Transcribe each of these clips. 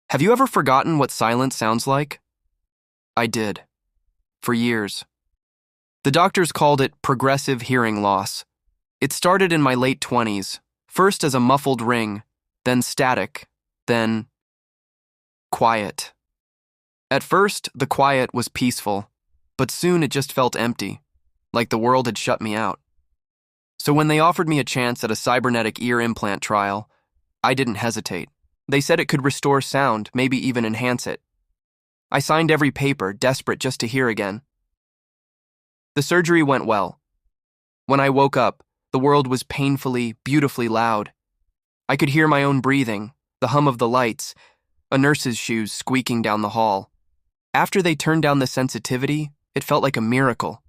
Have you ever forgotten what silence sounds like? I did. For years. The doctors called it progressive hearing loss. It started in my late 20s, first as a muffled ring, then static, then quiet. At first, the quiet was peaceful, but soon it just felt empty, like the world had shut me out. So when they offered me a chance at a cybernetic ear implant trial, I didn't hesitate. They said it could restore sound, maybe even enhance it. I signed every paper, desperate just to hear again. The surgery went well. When I woke up, the world was painfully, beautifully loud. I could hear my own breathing, the hum of the lights, a nurse's shoes squeaking down the hall. After they turned down the sensitivity, it felt like a miracle.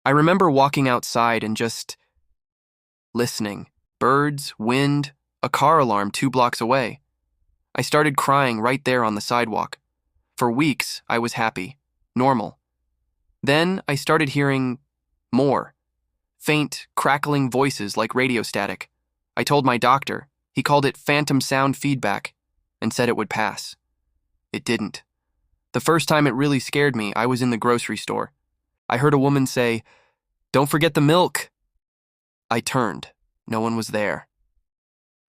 I remember walking outside and just listening. Birds, wind, a car alarm 2 blocks away. I started crying right there on the sidewalk. For weeks, I was happy, normal. Then I started hearing more. Faint, crackling voices like radio static. I told my doctor. He called it phantom sound feedback and said it would pass. It didn't. The first time it really scared me, I was in the grocery store. I heard a woman say, "Don't forget the milk." I turned. No one was there.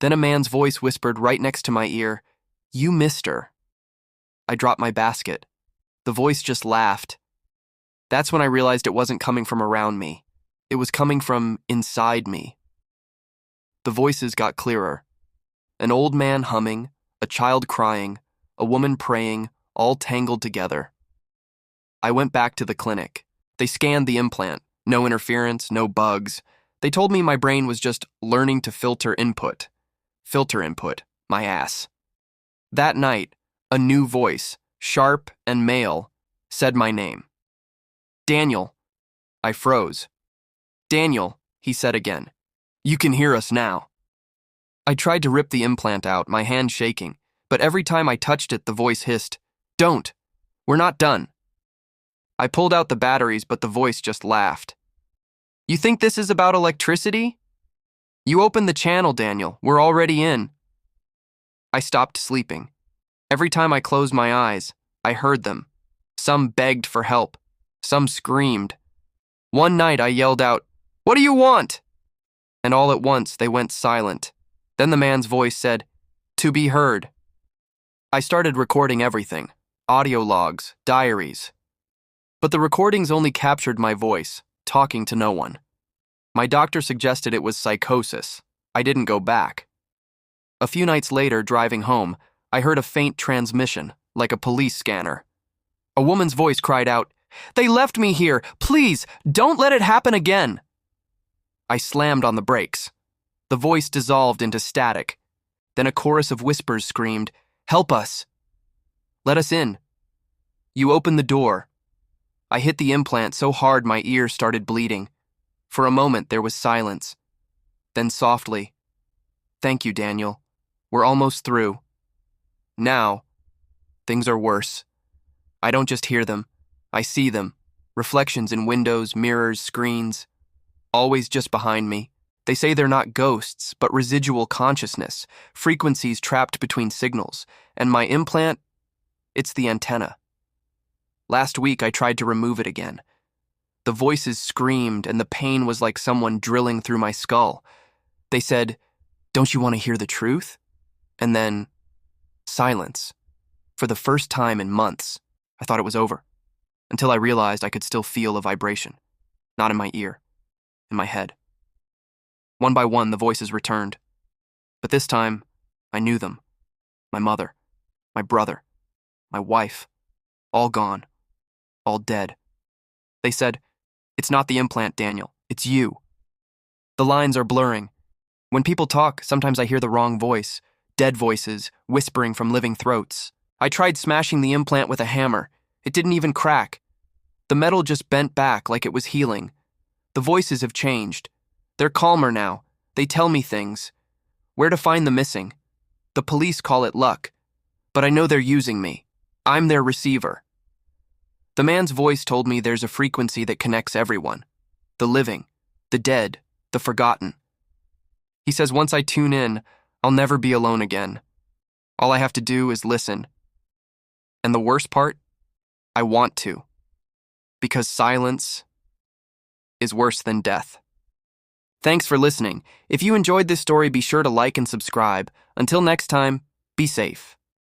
Then a man's voice whispered right next to my ear, "You missed her." I dropped my basket. The voice just laughed. That's when I realized it wasn't coming from around me. It was coming from inside me. The voices got clearer. An old man humming, a child crying, a woman praying, all tangled together. I went back to the clinic. They scanned the implant. No interference, no bugs. They told me my brain was just learning to filter input. Filter input, my ass. That night, a new voice, sharp and male, said my name. "Daniel." I froze. "Daniel," he said again. "You can hear us now." I tried to rip the implant out, my hand shaking, but every time I touched it, the voice hissed, "Don't. We're not done." I pulled out the batteries, but the voice just laughed. "You think this is about electricity? You opened the channel, Daniel. We're already in." I stopped sleeping. Every time I closed my eyes, I heard them. Some begged for help. Some screamed. One night I yelled out, "What do you want?" And all at once they went silent. Then the man's voice said, "To be heard." I started recording everything, audio logs, diaries. But the recordings only captured my voice, talking to no one. My doctor suggested it was psychosis. I didn't go back. A few nights later, driving home, I heard a faint transmission, like a police scanner. A woman's voice cried out, "They left me here. Please, don't let it happen again." I slammed on the brakes. The voice dissolved into static. Then a chorus of whispers screamed, "Help us. Let us in." You opened the door. I hit the implant so hard my ear started bleeding. For a moment there was silence. Then softly, "Thank you, Daniel. We're almost through." Now, things are worse. I don't just hear them. I see them. Reflections in windows, mirrors, screens. Always just behind me. They say they're not ghosts, but residual consciousness, frequencies trapped between signals. And my implant, it's the antenna. Last week I tried to remove it again. The voices screamed, and the pain was like someone drilling through my skull. They said, "Don't you want to hear the truth?" And then, silence. For the first time in months, I thought it was over, until I realized I could still feel a vibration. Not in my ear, in my head. One by one, the voices returned. But this time, I knew them. My mother, my brother, my wife, all gone, all dead. They said, "It's not the implant, Daniel. It's you." The lines are blurring. When people talk, sometimes I hear the wrong voice. Dead voices, whispering from living throats. I tried smashing the implant with a hammer. It didn't even crack. The metal just bent back like it was healing. The voices have changed. They're calmer now. They tell me things. Where to find the missing. The police call it luck. But I know they're using me. I'm their receiver. The man's voice told me there's a frequency that connects everyone. The living, the dead, the forgotten. He says once I tune in, I'll never be alone again. All I have to do is listen. And the worst part? I want to. Because silence is worse than death. Thanks for listening. If you enjoyed this story, be sure to like and subscribe. Until next time, be safe.